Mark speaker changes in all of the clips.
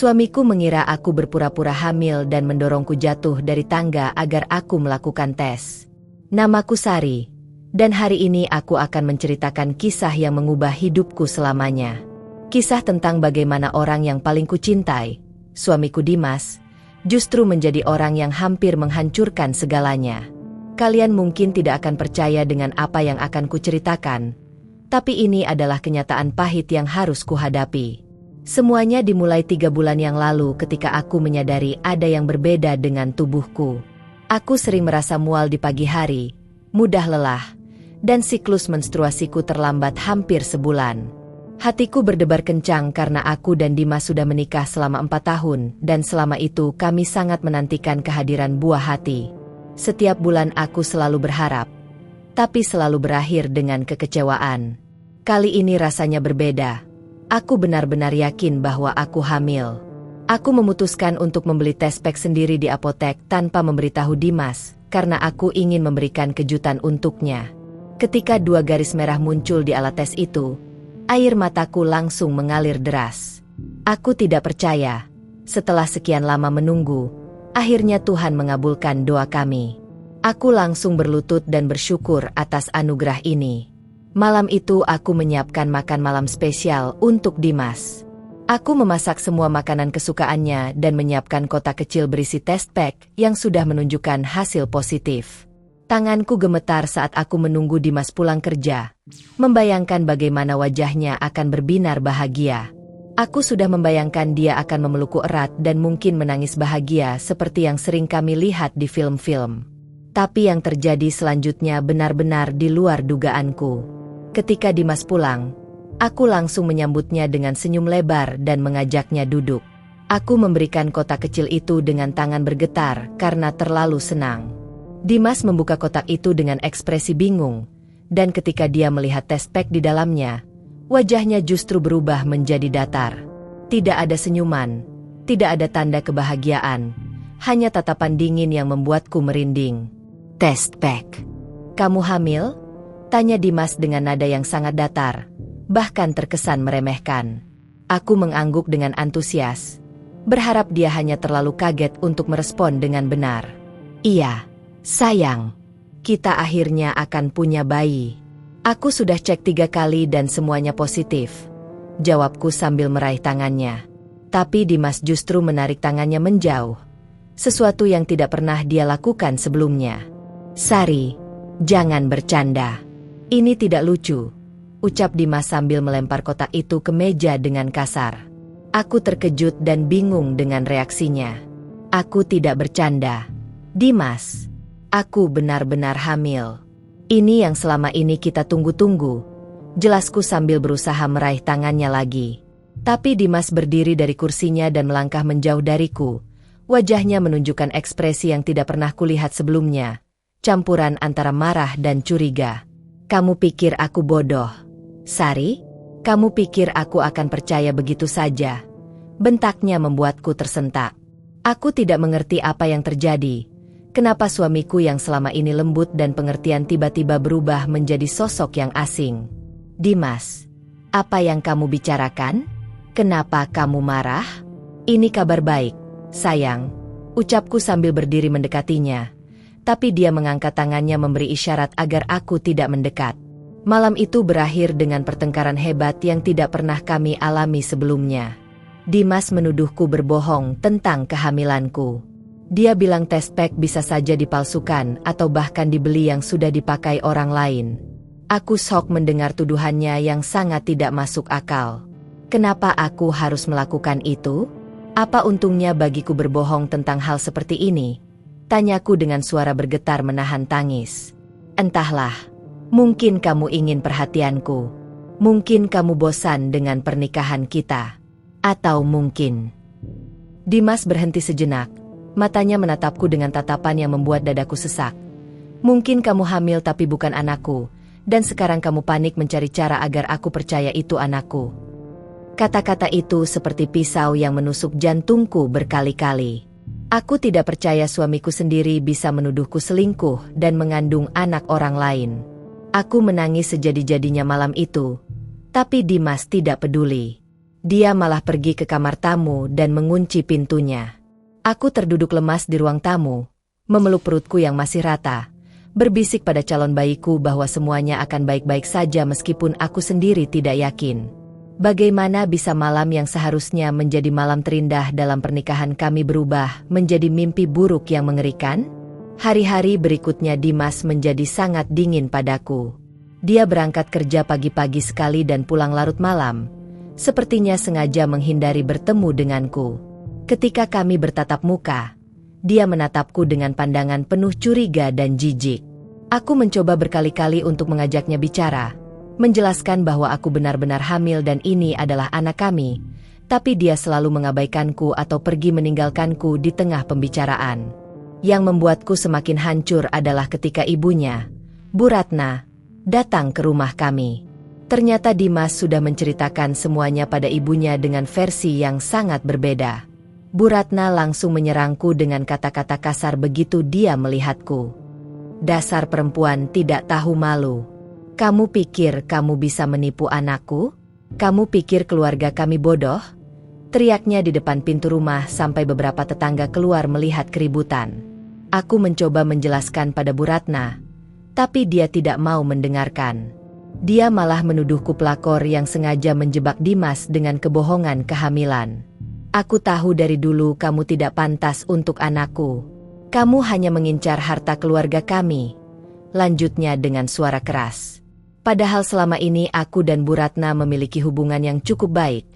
Speaker 1: Suamiku mengira aku berpura-pura hamil dan mendorongku jatuh dari tangga agar aku melakukan tes. Namaku Sari, dan hari ini aku akan menceritakan kisah yang mengubah hidupku selamanya. Kisah tentang bagaimana orang yang paling kucintai, suamiku Dimas, justru menjadi orang yang hampir menghancurkan segalanya. Kalian mungkin tidak akan percaya dengan apa yang akan kuceritakan, tapi ini adalah kenyataan pahit yang harus kuhadapi. Semuanya dimulai 3 bulan yang lalu ketika aku menyadari ada yang berbeda dengan tubuhku. Aku sering merasa mual di pagi hari, mudah lelah, dan siklus menstruasiku terlambat hampir sebulan. Hatiku berdebar kencang karena aku dan Dimas sudah menikah selama 4 tahun, dan selama itu kami sangat menantikan kehadiran buah hati. Setiap bulan aku selalu berharap, tapi selalu berakhir dengan kekecewaan. Kali ini rasanya berbeda. Aku benar-benar yakin bahwa aku hamil. Aku memutuskan untuk membeli tes pack sendiri di apotek tanpa memberitahu Dimas, karena aku ingin memberikan kejutan untuknya. Ketika 2 garis merah muncul di alat tes itu, air mataku langsung mengalir deras. Aku tidak percaya. Setelah sekian lama menunggu, akhirnya Tuhan mengabulkan doa kami. Aku langsung berlutut dan bersyukur atas anugerah ini. Malam itu aku menyiapkan makan malam spesial untuk Dimas. Aku memasak semua makanan kesukaannya dan menyiapkan kotak kecil berisi test pack yang sudah menunjukkan hasil positif. Tanganku gemetar saat aku menunggu Dimas pulang kerja, membayangkan bagaimana wajahnya akan berbinar bahagia. Aku sudah membayangkan dia akan memelukku erat dan mungkin menangis bahagia seperti yang sering kami lihat di film-film. Tapi yang terjadi selanjutnya benar-benar di luar dugaanku. Ketika Dimas pulang, aku langsung menyambutnya dengan senyum lebar dan mengajaknya duduk. Aku memberikan kotak kecil itu dengan tangan bergetar karena terlalu senang. Dimas membuka kotak itu dengan ekspresi bingung, dan ketika dia melihat test pack di dalamnya, wajahnya justru berubah menjadi datar. Tidak ada senyuman, tidak ada tanda kebahagiaan, hanya tatapan dingin yang membuatku merinding. Test pack. Kamu hamil? Tanya Dimas dengan nada yang sangat datar, bahkan terkesan meremehkan. Aku mengangguk dengan antusias, berharap dia hanya terlalu kaget untuk merespon dengan benar. Iya, sayang. Kita akhirnya akan punya bayi. Aku sudah cek 3 kali dan semuanya positif, jawabku sambil meraih tangannya. Tapi Dimas justru menarik tangannya menjauh, sesuatu yang tidak pernah dia lakukan sebelumnya. Sari, jangan bercanda. Ini tidak lucu, ucap Dimas sambil melempar kotak itu ke meja dengan kasar. Aku terkejut dan bingung dengan reaksinya. Aku tidak bercanda. Dimas, aku benar-benar hamil. Ini yang selama ini kita tunggu-tunggu, jelasku sambil berusaha meraih tangannya lagi. Tapi Dimas berdiri dari kursinya dan melangkah menjauh dariku. Wajahnya menunjukkan ekspresi yang tidak pernah kulihat sebelumnya, campuran antara marah dan curiga. Kamu pikir aku bodoh, Sari? Kamu pikir aku akan percaya begitu saja? Bentaknya membuatku tersentak. Aku tidak mengerti apa yang terjadi. Kenapa suamiku yang selama ini lembut dan pengertian tiba-tiba berubah menjadi sosok yang asing? Dimas, apa yang kamu bicarakan? Kenapa kamu marah? Ini kabar baik, sayang, ucapku sambil berdiri mendekatinya. Tapi dia mengangkat tangannya memberi isyarat agar aku tidak mendekat. Malam itu berakhir dengan pertengkaran hebat yang tidak pernah kami alami sebelumnya. Dimas menuduhku berbohong tentang kehamilanku. Dia bilang test pack bisa saja dipalsukan atau bahkan dibeli yang sudah dipakai orang lain. Aku shock mendengar tuduhannya yang sangat tidak masuk akal. Kenapa aku harus melakukan itu? Apa untungnya bagiku berbohong tentang hal seperti ini? Tanyaku dengan suara bergetar menahan tangis. Entahlah, mungkin kamu ingin perhatianku. Mungkin kamu bosan dengan pernikahan kita. Atau mungkin... Dimas berhenti sejenak. Matanya menatapku dengan tatapan yang membuat dadaku sesak. Mungkin kamu hamil tapi bukan anakku, dan sekarang kamu panik mencari cara agar aku percaya itu anakku. Kata-kata itu seperti pisau yang menusuk jantungku berkali-kali. Aku tidak percaya suamiku sendiri bisa menuduhku selingkuh dan mengandung anak orang lain. Aku menangis sejadi-jadinya malam itu, tapi Dimas tidak peduli. Dia malah pergi ke kamar tamu dan mengunci pintunya. Aku terduduk lemas di ruang tamu, memeluk perutku yang masih rata, berbisik pada calon bayiku bahwa semuanya akan baik-baik saja meskipun aku sendiri tidak yakin. Bagaimana bisa malam yang seharusnya menjadi malam terindah dalam pernikahan kami berubah menjadi mimpi buruk yang mengerikan? Hari-hari berikutnya Dimas menjadi sangat dingin padaku. Dia berangkat kerja pagi-pagi sekali dan pulang larut malam. Sepertinya sengaja menghindari bertemu denganku. Ketika kami bertatap muka, dia menatapku dengan pandangan penuh curiga dan jijik. Aku mencoba berkali-kali untuk mengajaknya bicara, menjelaskan bahwa aku benar-benar hamil dan ini adalah anak kami, tapi dia selalu mengabaikanku atau pergi meninggalkanku di tengah pembicaraan. Yang membuatku semakin hancur adalah ketika ibunya, Bu Ratna, datang ke rumah kami. Ternyata Dimas sudah menceritakan semuanya pada ibunya dengan versi yang sangat berbeda. Bu Ratna langsung menyerangku dengan kata-kata kasar begitu dia melihatku. Dasar perempuan tidak tahu malu. Kamu pikir kamu bisa menipu anakku? Kamu pikir keluarga kami bodoh? Teriaknya di depan pintu rumah sampai beberapa tetangga keluar melihat keributan. Aku mencoba menjelaskan pada Bu Ratna, tapi dia tidak mau mendengarkan. Dia malah menuduhku pelakor yang sengaja menjebak Dimas dengan kebohongan kehamilan. Aku tahu dari dulu kamu tidak pantas untuk anakku. Kamu hanya mengincar harta keluarga kami. Lanjutnya dengan suara keras. Padahal selama ini aku dan Bu Ratna memiliki hubungan yang cukup baik.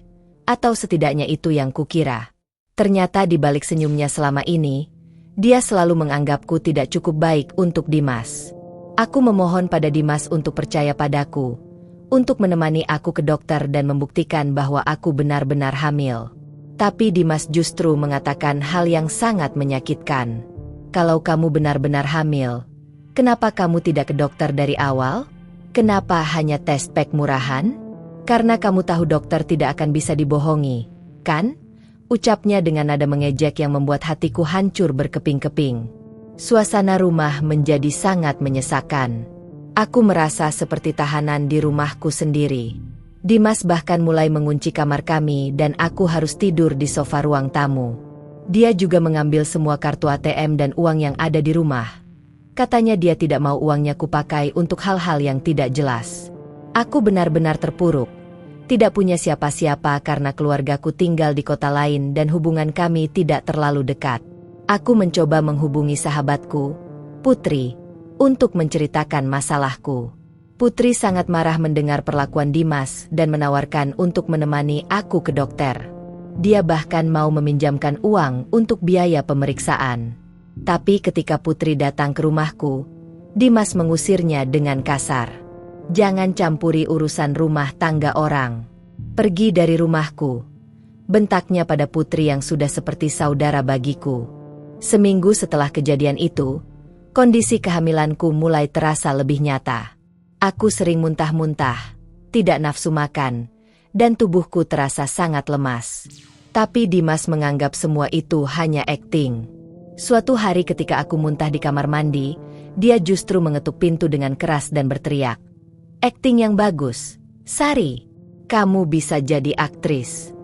Speaker 1: Atau setidaknya itu yang kukira. Ternyata di balik senyumnya selama ini, dia selalu menganggapku tidak cukup baik untuk Dimas. Aku memohon pada Dimas untuk percaya padaku, untuk menemani aku ke dokter dan membuktikan bahwa aku benar-benar hamil. Tapi Dimas justru mengatakan hal yang sangat menyakitkan. Kalau kamu benar-benar hamil, kenapa kamu tidak ke dokter dari awal? Kenapa hanya tes pack murahan? Karena kamu tahu dokter tidak akan bisa dibohongi, kan? Ucapnya dengan nada mengejek yang membuat hatiku hancur berkeping-keping. Suasana rumah menjadi sangat menyesakan. Aku merasa seperti tahanan di rumahku sendiri. Dimas bahkan mulai mengunci kamar kami dan aku harus tidur di sofa ruang tamu. Dia juga mengambil semua kartu ATM dan uang yang ada di rumah. Katanya dia tidak mau uangnya kupakai untuk hal-hal yang tidak jelas. Aku benar-benar terpuruk. Tidak punya siapa-siapa karena keluargaku tinggal di kota lain dan hubungan kami tidak terlalu dekat. Aku mencoba menghubungi sahabatku, Putri, untuk menceritakan masalahku. Putri sangat marah mendengar perlakuan Dimas dan menawarkan untuk menemani aku ke dokter. Dia bahkan mau meminjamkan uang untuk biaya pemeriksaan. Tapi ketika Putri datang ke rumahku, Dimas mengusirnya dengan kasar. Jangan campuri urusan rumah tangga orang. Pergi dari rumahku. Bentaknya pada Putri yang sudah seperti saudara bagiku. Seminggu setelah kejadian itu, kondisi kehamilanku mulai terasa lebih nyata. Aku sering muntah-muntah, tidak nafsu makan, dan tubuhku terasa sangat lemas. Tapi Dimas menganggap semua itu hanya akting. Suatu hari ketika aku muntah di kamar mandi, dia justru mengetuk pintu dengan keras dan berteriak. Akting yang bagus, Sari. Kamu bisa jadi aktris.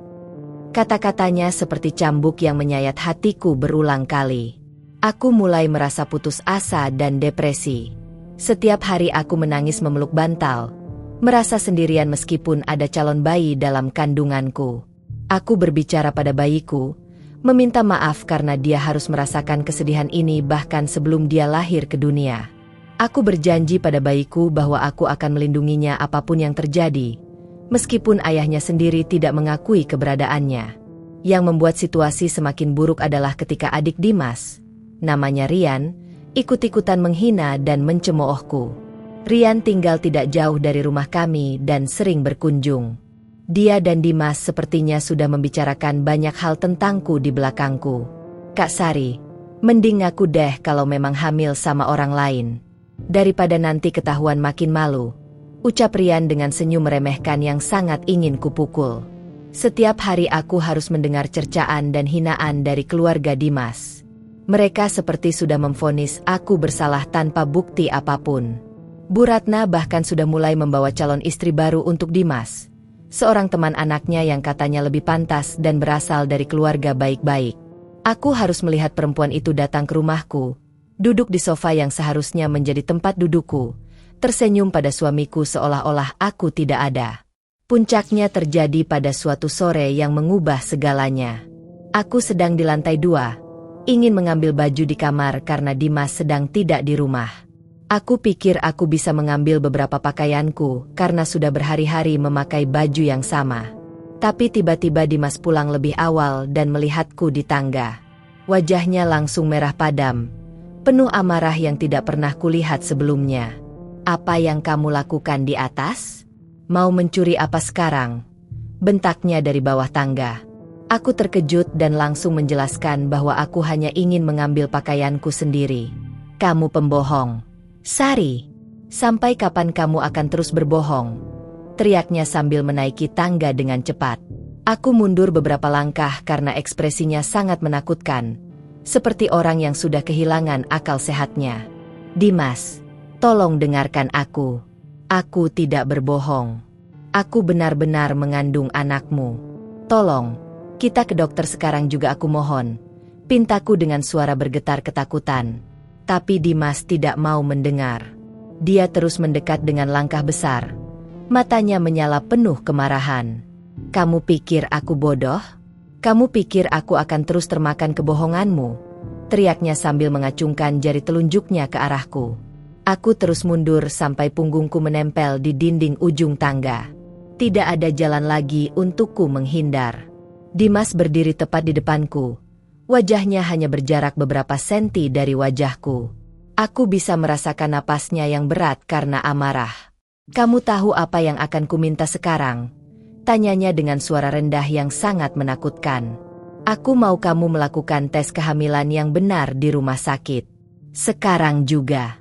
Speaker 1: Kata-katanya seperti cambuk yang menyayat hatiku berulang kali. Aku mulai merasa putus asa dan depresi. Setiap hari aku menangis memeluk bantal, merasa sendirian meskipun ada calon bayi dalam kandunganku. Aku berbicara pada bayiku, meminta maaf karena dia harus merasakan kesedihan ini bahkan sebelum dia lahir ke dunia. Aku berjanji pada bayiku bahwa aku akan melindunginya apapun yang terjadi, meskipun ayahnya sendiri tidak mengakui keberadaannya. Yang membuat situasi semakin buruk adalah ketika adik Dimas, namanya Rian, ikut-ikutan menghina dan mencemoohku. Rian tinggal tidak jauh dari rumah kami dan sering berkunjung. Dia dan Dimas sepertinya sudah membicarakan banyak hal tentangku di belakangku. Kak Sari, mending ngaku deh kalau memang hamil sama orang lain. Daripada nanti ketahuan makin malu, ucap Rian dengan senyum meremehkan yang sangat ingin kupukul. Setiap hari aku harus mendengar cercaan dan hinaan dari keluarga Dimas. Mereka seperti sudah memvonis aku bersalah tanpa bukti apapun. Bu Ratna bahkan sudah mulai membawa calon istri baru untuk Dimas. seorang teman anaknya yang katanya lebih pantas dan berasal dari keluarga baik-baik. Aku harus melihat perempuan itu datang ke rumahku, duduk di sofa yang seharusnya menjadi tempat dudukku, tersenyum pada suamiku seolah-olah aku tidak ada. Puncaknya terjadi pada suatu sore yang mengubah segalanya. Aku sedang di lantai 2, ingin mengambil baju di kamar karena Dimas sedang tidak di rumah. Aku pikir aku bisa mengambil beberapa pakaianku karena sudah berhari-hari memakai baju yang sama. Tapi tiba-tiba Dimas pulang lebih awal dan melihatku di tangga. Wajahnya langsung merah padam, penuh amarah yang tidak pernah kulihat sebelumnya. "Apa yang kamu lakukan di atas? Mau mencuri apa sekarang?" bentaknya dari bawah tangga. Aku terkejut dan langsung menjelaskan bahwa aku hanya ingin mengambil pakaianku sendiri. "Kamu pembohong, Sari. Sampai kapan kamu akan terus berbohong?" teriaknya sambil menaiki tangga dengan cepat. Aku mundur beberapa langkah karena ekspresinya sangat menakutkan, seperti orang yang sudah kehilangan akal sehatnya. "Dimas, tolong dengarkan aku. Aku tidak berbohong. Aku benar-benar mengandung anakmu. Tolong, kita ke dokter sekarang juga aku mohon," pintaku dengan suara bergetar ketakutan. Tapi Dimas tidak mau mendengar. Dia terus mendekat dengan langkah besar. Matanya menyala penuh kemarahan. "Kamu pikir aku bodoh? Kamu pikir aku akan terus termakan kebohonganmu?" teriaknya sambil mengacungkan jari telunjuknya ke arahku. Aku terus mundur sampai punggungku menempel di dinding ujung tangga. Tidak ada jalan lagi untukku menghindar. Dimas berdiri tepat di depanku. Wajahnya hanya berjarak beberapa senti dari wajahku. Aku bisa merasakan napasnya yang berat karena amarah. "Kamu tahu apa yang akan kuminta sekarang?" tanyanya dengan suara rendah yang sangat menakutkan. "Aku mau kamu melakukan tes kehamilan yang benar di rumah sakit. Sekarang juga."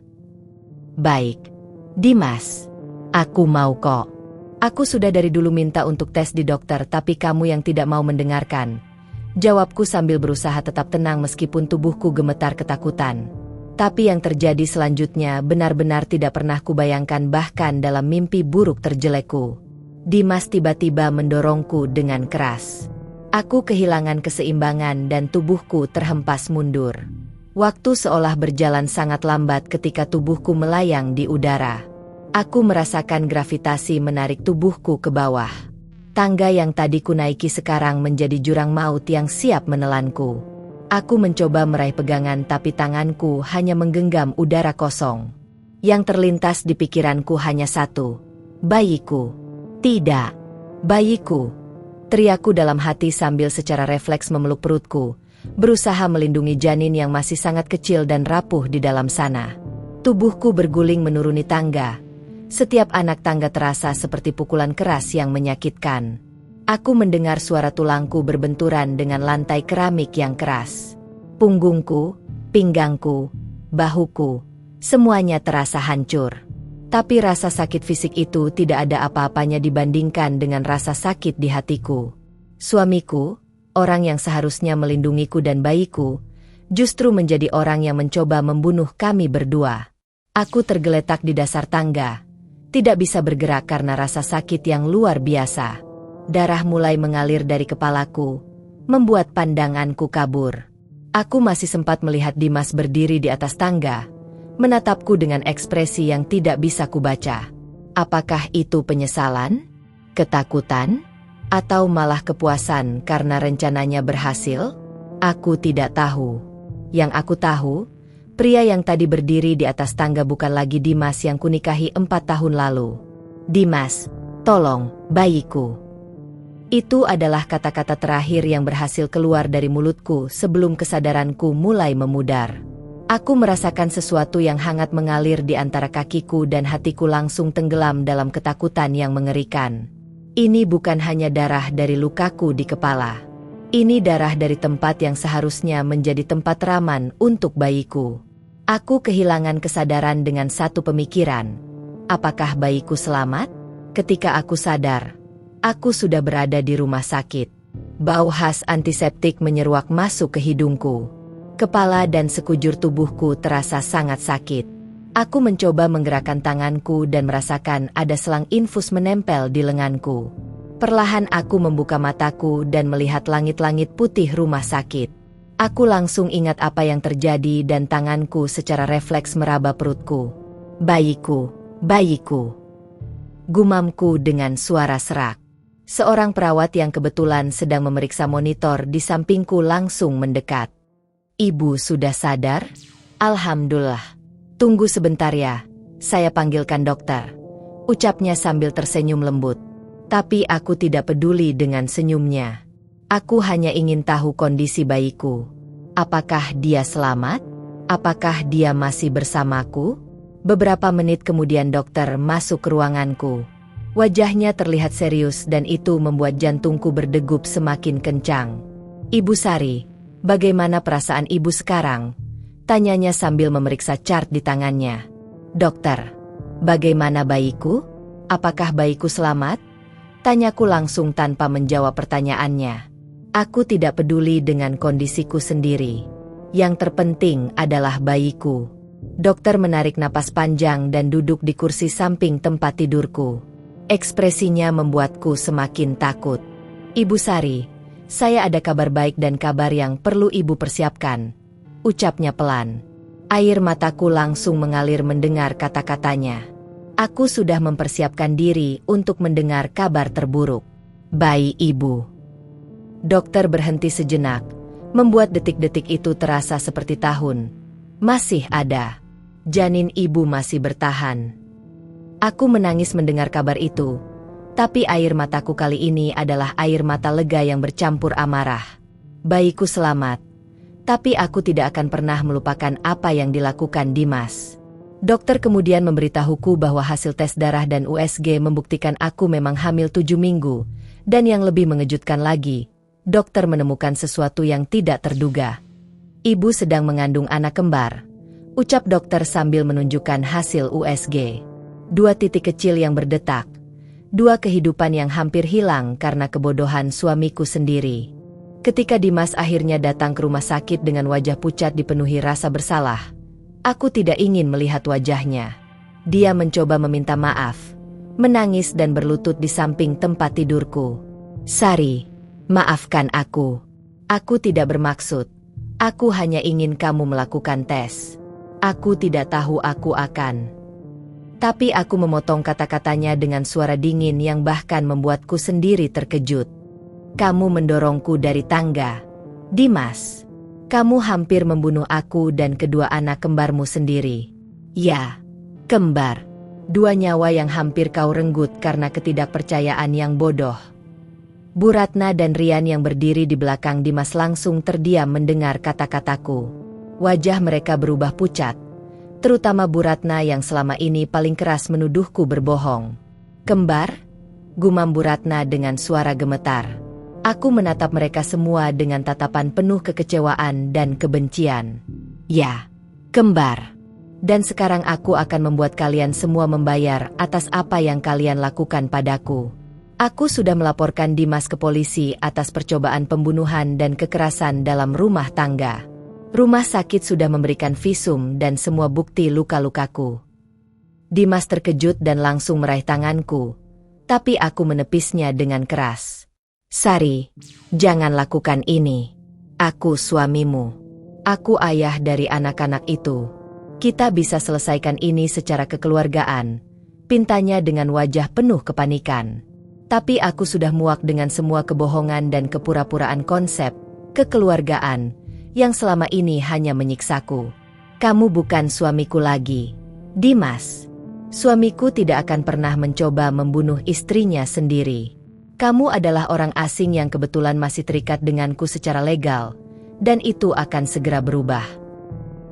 Speaker 1: "Baik, Dimas. Aku mau kok. Aku sudah dari dulu minta untuk tes di dokter tapi kamu yang tidak mau mendengarkan," jawabku sambil berusaha tetap tenang meskipun tubuhku gemetar ketakutan. Tapi yang terjadi selanjutnya benar-benar tidak pernah kubayangkan bahkan dalam mimpi buruk terjelekku. Dimas tiba-tiba mendorongku dengan keras. Aku kehilangan keseimbangan dan tubuhku terhempas mundur. Waktu seolah berjalan sangat lambat ketika tubuhku melayang di udara. Aku merasakan gravitasi menarik tubuhku ke bawah. Tangga yang tadi kunaiki sekarang menjadi jurang maut yang siap menelanku. Aku mencoba meraih pegangan tapi tanganku hanya menggenggam udara kosong. Yang terlintas di pikiranku hanya satu. "Bayiku. Tidak. Bayiku." teriakku dalam hati sambil secara refleks memeluk perutku, berusaha melindungi janin yang masih sangat kecil dan rapuh di dalam sana. Tubuhku berguling menuruni tangga. Setiap anak tangga terasa seperti pukulan keras yang menyakitkan. Aku mendengar suara tulangku berbenturan dengan lantai keramik yang keras. Punggungku, pinggangku, bahuku, semuanya terasa hancur. Tapi rasa sakit fisik itu tidak ada apa-apanya dibandingkan dengan rasa sakit di hatiku. Suamiku, orang yang seharusnya melindungiku dan bayiku, justru menjadi orang yang mencoba membunuh kami berdua. Aku tergeletak di dasar tangga. Tidak bisa bergerak karena rasa sakit yang luar biasa. Darah mulai mengalir dari kepalaku, membuat pandanganku kabur. Aku masih sempat melihat Dimas berdiri di atas tangga, menatapku dengan ekspresi yang tidak bisa kubaca. Apakah itu penyesalan, ketakutan, atau malah kepuasan karena rencananya berhasil? Aku tidak tahu. Yang aku tahu, pria yang tadi berdiri di atas tangga bukan lagi Dimas yang kunikahi 4 tahun lalu. "Dimas, tolong, bayiku." Itu adalah kata-kata terakhir yang berhasil keluar dari mulutku sebelum kesadaranku mulai memudar. Aku merasakan sesuatu yang hangat mengalir di antara kakiku dan hatiku langsung tenggelam dalam ketakutan yang mengerikan. Ini bukan hanya darah dari lukaku di kepala. Ini darah dari tempat yang seharusnya menjadi tempat raman untuk bayiku. Aku kehilangan kesadaran dengan satu pemikiran. Apakah bayiku selamat? Ketika aku sadar, aku sudah berada di rumah sakit. Bau khas antiseptik menyeruak masuk ke hidungku. Kepala dan sekujur tubuhku terasa sangat sakit. Aku mencoba menggerakkan tanganku dan merasakan ada selang infus menempel di lenganku. Perlahan aku membuka mataku dan melihat langit-langit putih rumah sakit. Aku langsung ingat apa yang terjadi dan tanganku secara refleks meraba perutku. Bayiku, bayiku. Gumamku dengan suara serak. Seorang perawat yang kebetulan sedang memeriksa monitor di sampingku langsung mendekat. Ibu sudah sadar? Alhamdulillah. Tunggu sebentar ya, saya panggilkan dokter. Ucapnya sambil tersenyum lembut. Tapi aku tidak peduli dengan senyumnya. Aku hanya ingin tahu kondisi bayiku. Apakah dia selamat? Apakah dia masih bersamaku? Beberapa menit kemudian dokter masuk ke ruanganku. Wajahnya terlihat serius dan itu membuat jantungku berdegup semakin kencang. Ibu Sari, bagaimana perasaan ibu sekarang? Tanyanya sambil memeriksa chart di tangannya. Dokter, bagaimana bayiku? Apakah bayiku selamat? Tanyaku langsung tanpa menjawab pertanyaannya. Aku tidak peduli dengan kondisiku sendiri. Yang terpenting adalah bayiku. Dokter menarik napas panjang dan duduk di kursi samping tempat tidurku. Ekspresinya membuatku semakin takut. Ibu Sari, saya ada kabar baik dan kabar yang perlu ibu persiapkan. Ucapnya pelan. Air mataku langsung mengalir mendengar kata-katanya. Aku sudah mempersiapkan diri untuk mendengar kabar terburuk. Bayi ibu. Dokter berhenti sejenak, membuat detik-detik itu terasa seperti tahun. Masih ada. Janin ibu masih bertahan. Aku menangis mendengar kabar itu, tapi air mataku kali ini adalah air mata lega yang bercampur amarah. Bayiku selamat, tapi aku tidak akan pernah melupakan apa yang dilakukan Dimas. Dokter kemudian memberitahuku bahwa hasil tes darah dan USG membuktikan aku memang hamil 7 minggu, dan yang lebih mengejutkan lagi, dokter menemukan sesuatu yang tidak terduga. Ibu sedang mengandung anak kembar, ucap dokter sambil menunjukkan hasil USG. 2 titik kecil yang berdetak, 2 kehidupan yang hampir hilang karena kebodohan suamiku sendiri. Ketika Dimas akhirnya datang ke rumah sakit dengan wajah pucat dipenuhi rasa bersalah, aku tidak ingin melihat wajahnya. Dia mencoba meminta maaf, menangis dan berlutut di samping tempat tidurku. Sari, maafkan aku. Aku tidak bermaksud. Aku hanya ingin kamu melakukan tes. Aku tidak tahu aku akan. Tapi aku memotong kata-katanya dengan suara dingin yang bahkan membuatku sendiri terkejut. Kamu mendorongku dari tangga. Dimas. Kamu hampir membunuh aku dan kedua anak kembarmu sendiri. Ya, kembar. 2 nyawa yang hampir kau renggut karena ketidakpercayaan yang bodoh. Bu Ratna dan Rian yang berdiri di belakang Dimas langsung terdiam mendengar kata-kataku. Wajah mereka berubah pucat, terutama Bu Ratna yang selama ini paling keras menuduhku berbohong. Kembar? Gumam Bu Ratna dengan suara gemetar. Aku menatap mereka semua dengan tatapan penuh kekecewaan dan kebencian. Ya, kembar. Dan sekarang aku akan membuat kalian semua membayar atas apa yang kalian lakukan padaku. Aku sudah melaporkan Dimas ke polisi atas percobaan pembunuhan dan kekerasan dalam rumah tangga. Rumah sakit sudah memberikan visum dan semua bukti luka-lukaku. Dimas terkejut dan langsung meraih tanganku, tapi aku menepisnya dengan keras. Sari, jangan lakukan ini. Aku suamimu. Aku ayah dari anak-anak itu. Kita bisa selesaikan ini secara kekeluargaan, pintanya dengan wajah penuh kepanikan. Tapi aku sudah muak dengan semua kebohongan dan kepura-puraan konsep kekeluargaan yang selama ini hanya menyiksaku. Kamu bukan suamiku lagi, Dimas. Suamiku tidak akan pernah mencoba membunuh istrinya sendiri. Kamu adalah orang asing yang kebetulan masih terikat denganku secara legal, dan itu akan segera berubah.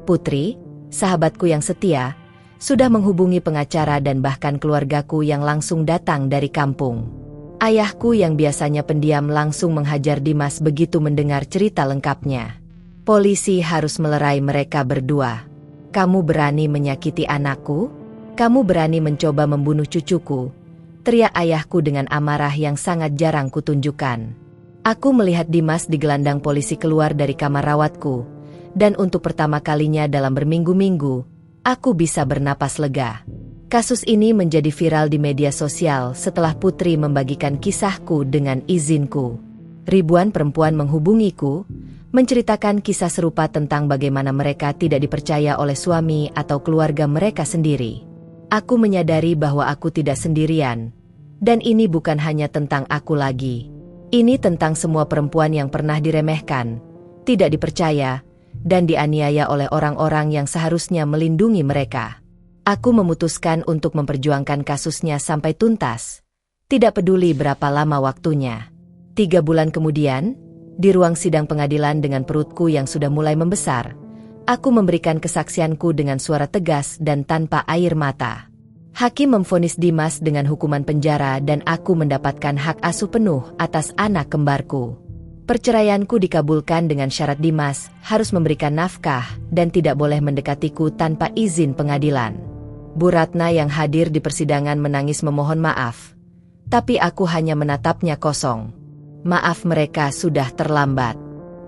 Speaker 1: Putri, sahabatku yang setia, sudah menghubungi pengacara dan bahkan keluargaku yang langsung datang dari kampung. Ayahku yang biasanya pendiam langsung menghajar Dimas begitu mendengar cerita lengkapnya. Polisi harus melerai mereka berdua. Kamu berani menyakiti anakku? Kamu berani mencoba membunuh cucuku? Teriak ayahku dengan amarah yang sangat jarang kutunjukkan. Aku melihat Dimas digelandang polisi keluar dari kamar rawatku, dan untuk pertama kalinya dalam berminggu-minggu, aku bisa bernapas lega. Kasus ini menjadi viral di media sosial setelah Putri membagikan kisahku dengan izinku. Ribuan perempuan menghubungiku, menceritakan kisah serupa tentang bagaimana mereka tidak dipercaya oleh suami atau keluarga mereka sendiri. Aku menyadari bahwa aku tidak sendirian, dan ini bukan hanya tentang aku lagi. Ini tentang semua perempuan yang pernah diremehkan, tidak dipercaya, dan dianiaya oleh orang-orang yang seharusnya melindungi mereka. Aku memutuskan untuk memperjuangkan kasusnya sampai tuntas, tidak peduli berapa lama waktunya. 3 bulan kemudian, di ruang sidang pengadilan dengan perutku yang sudah mulai membesar, aku memberikan kesaksianku dengan suara tegas dan tanpa air mata. Hakim memvonis Dimas dengan hukuman penjara dan aku mendapatkan hak asuh penuh atas anak kembarku. Perceraianku dikabulkan dengan syarat Dimas harus memberikan nafkah dan tidak boleh mendekatiku tanpa izin pengadilan. Bu Ratna yang hadir di persidangan menangis memohon maaf, tapi aku hanya menatapnya kosong. Maaf mereka sudah terlambat.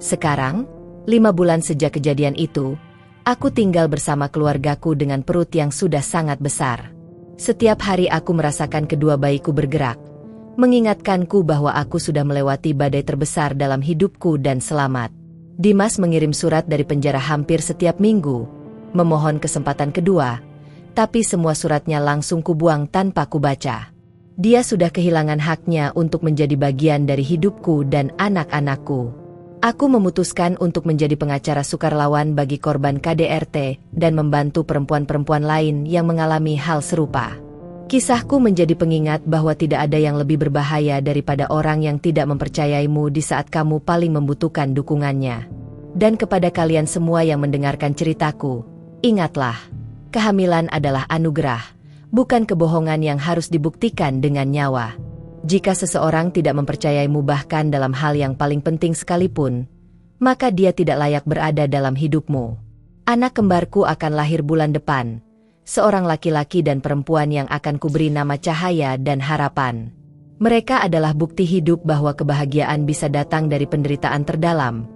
Speaker 1: Sekarang, 5 bulan sejak kejadian itu, aku tinggal bersama keluargaku dengan perut yang sudah sangat besar. Setiap hari aku merasakan kedua bayiku bergerak, mengingatkanku bahwa aku sudah melewati badai terbesar dalam hidupku dan selamat. Dimas mengirim surat dari penjara hampir setiap minggu, memohon kesempatan kedua, tapi semua suratnya langsung kubuang tanpa kubaca. Dia sudah kehilangan haknya untuk menjadi bagian dari hidupku dan anak-anakku. Aku memutuskan untuk menjadi pengacara sukarelawan bagi korban KDRT dan membantu perempuan-perempuan lain yang mengalami hal serupa. Kisahku menjadi pengingat bahwa tidak ada yang lebih berbahaya daripada orang yang tidak mempercayaimu di saat kamu paling membutuhkan dukungannya. Dan kepada kalian semua yang mendengarkan ceritaku, ingatlah, kehamilan adalah anugerah, bukan kebohongan yang harus dibuktikan dengan nyawa. Jika seseorang tidak mempercayaimu bahkan dalam hal yang paling penting sekalipun, maka dia tidak layak berada dalam hidupmu. Anak kembarku akan lahir bulan depan, seorang laki-laki dan perempuan yang akan kuberi nama Cahaya dan Harapan. Mereka adalah bukti hidup bahwa kebahagiaan bisa datang dari penderitaan terdalam,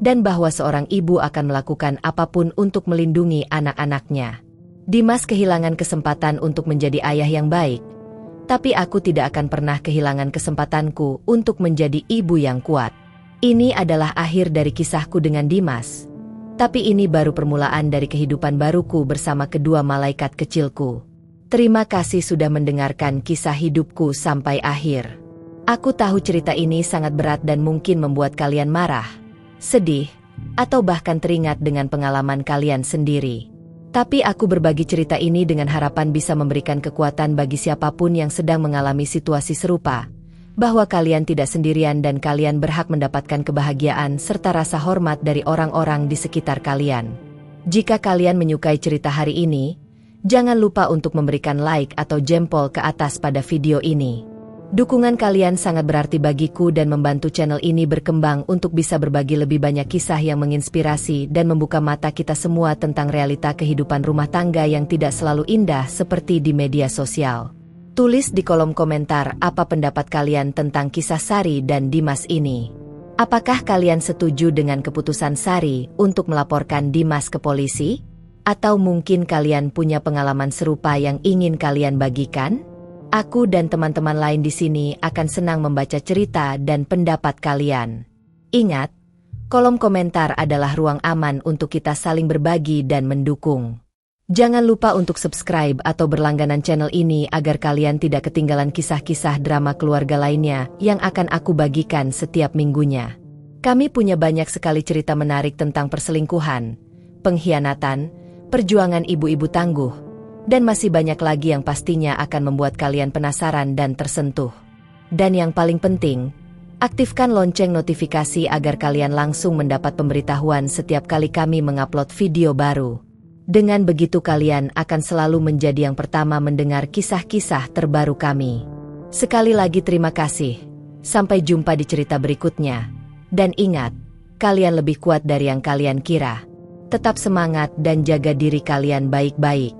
Speaker 1: dan bahwa seorang ibu akan melakukan apapun untuk melindungi anak-anaknya. Dimas kehilangan kesempatan untuk menjadi ayah yang baik, tapi aku tidak akan pernah kehilangan kesempatanku untuk menjadi ibu yang kuat. Ini adalah akhir dari kisahku dengan Dimas, tapi ini baru permulaan dari kehidupan baruku bersama kedua malaikat kecilku. Terima kasih sudah mendengarkan kisah hidupku sampai akhir. Aku tahu cerita ini sangat berat dan mungkin membuat kalian marah, sedih, atau bahkan teringat dengan pengalaman kalian sendiri. Tapi aku berbagi cerita ini dengan harapan bisa memberikan kekuatan bagi siapapun yang sedang mengalami situasi serupa, bahwa kalian tidak sendirian dan kalian berhak mendapatkan kebahagiaan serta rasa hormat dari orang-orang di sekitar kalian. Jika kalian menyukai cerita hari ini, jangan lupa untuk memberikan like atau jempol ke atas pada video ini. Dukungan kalian sangat berarti bagiku dan membantu channel ini berkembang untuk bisa berbagi lebih banyak kisah yang menginspirasi dan membuka mata kita semua tentang realita kehidupan rumah tangga yang tidak selalu indah seperti di media sosial. Tulis di kolom komentar apa pendapat kalian tentang kisah Sari dan Dimas ini. Apakah kalian setuju dengan keputusan Sari untuk melaporkan Dimas ke polisi? Atau mungkin kalian punya pengalaman serupa yang ingin kalian bagikan? Aku dan teman-teman lain di sini akan senang membaca cerita dan pendapat kalian. Ingat, kolom komentar adalah ruang aman untuk kita saling berbagi dan mendukung. Jangan lupa untuk subscribe atau berlangganan channel ini agar kalian tidak ketinggalan kisah-kisah drama keluarga lainnya yang akan aku bagikan setiap minggunya. Kami punya banyak sekali cerita menarik tentang perselingkuhan, pengkhianatan, perjuangan ibu-ibu tangguh, dan masih banyak lagi yang pastinya akan membuat kalian penasaran dan tersentuh. Dan yang paling penting, aktifkan lonceng notifikasi agar kalian langsung mendapat pemberitahuan setiap kali kami mengupload video baru. Dengan begitu kalian akan selalu menjadi yang pertama mendengar kisah-kisah terbaru kami. Sekali lagi terima kasih. Sampai jumpa di cerita berikutnya. Dan ingat, kalian lebih kuat dari yang kalian kira. Tetap semangat dan jaga diri kalian baik-baik.